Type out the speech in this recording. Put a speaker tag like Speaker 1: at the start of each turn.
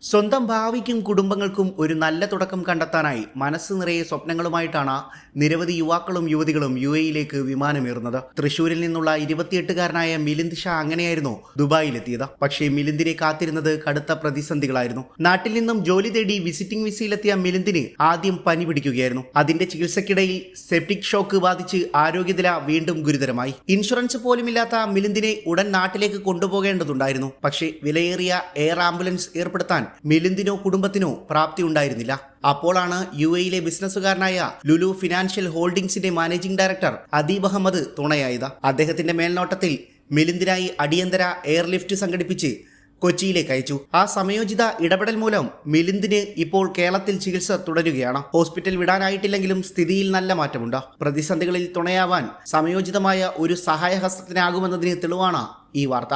Speaker 1: സ്വന്തം ഭാവിക്കും കുടുംബങ്ങൾക്കും ഒരു നല്ല തുടക്കം കണ്ടെത്താനായി മനസ്സ് നിറയെ സ്വപ്നങ്ങളുമായിട്ടാണ് നിരവധി യുവാക്കളും യുവതികളും UAE-യിലേക്ക് വിമാനമേറുന്നത്. തൃശൂരിൽ നിന്നുള്ള 28-കാരനായ മിലിന്ദ് ഷാ അങ്ങനെയായിരുന്നു ദുബായിലെത്തിയത്. പക്ഷേ മിലിന്ദിനെ കാത്തിരുന്നത് കടുത്ത പ്രതിസന്ധികളായിരുന്നു. നാട്ടിൽ നിന്നും ജോലി തേടി വിസിറ്റിംഗ് വിസയിലെത്തിയ മിലിന്ദിന് ആദ്യം പനി പിടിക്കുകയായിരുന്നു. അതിന്റെ ചികിത്സയ്ക്കിടയിൽ സെപ്റ്റിക് ഷോക്ക് ബാധിച്ച് ആരോഗ്യനില വീണ്ടും ഗുരുതരമായി. ഇൻഷുറൻസ് പോലുമില്ലാത്ത മിലിന്ദിനെ ഉടൻ നാട്ടിലേക്ക് കൊണ്ടുപോകേണ്ടതുണ്ടായിരുന്നു. പക്ഷേ വിലയേറിയ എയർ ആംബുലൻസ് ഏർപ്പെടുത്താൻ മിലിന്ദിനോ കുടുംബത്തിനോ പ്രാപ്തി ഉണ്ടായിരുന്നില്ല. അപ്പോഴാണ് UAE-യിലെ ബിസിനസ്സുകാരനായ ലുലു ഫിനാൻഷ്യൽ ഹോൾഡിംഗ്സിന്റെ മാനേജിംഗ് ഡയറക്ടർ അദീബ് അഹമ്മദ് തുണയായത്. അദ്ദേഹത്തിന്റെ മേൽനോട്ടത്തിൽ മിലിന്ദിനായി അടിയന്തര എയർലിഫ്റ്റ് സംഘടിപ്പിച്ച് കൊച്ചിയിലേക്ക് അയച്ചു. ആ സമയോചിത ഇടപെടൽ മൂലം മിലിന്ദിന് ഇപ്പോൾ കേരളത്തിൽ ചികിത്സ തുടരുകയാണ്. ഹോസ്പിറ്റൽ വിടാനായിട്ടില്ലെങ്കിലും സ്ഥിതിയിൽ നല്ല മാറ്റമുണ്ട്. പ്രതിസന്ധികളിൽ തുണയാവാൻ സമയോചിതമായ ഒരു സഹായഹസ്തത്തിനാകുമെന്നതിന് തെളിവാണ് ഈ വാർത്ത.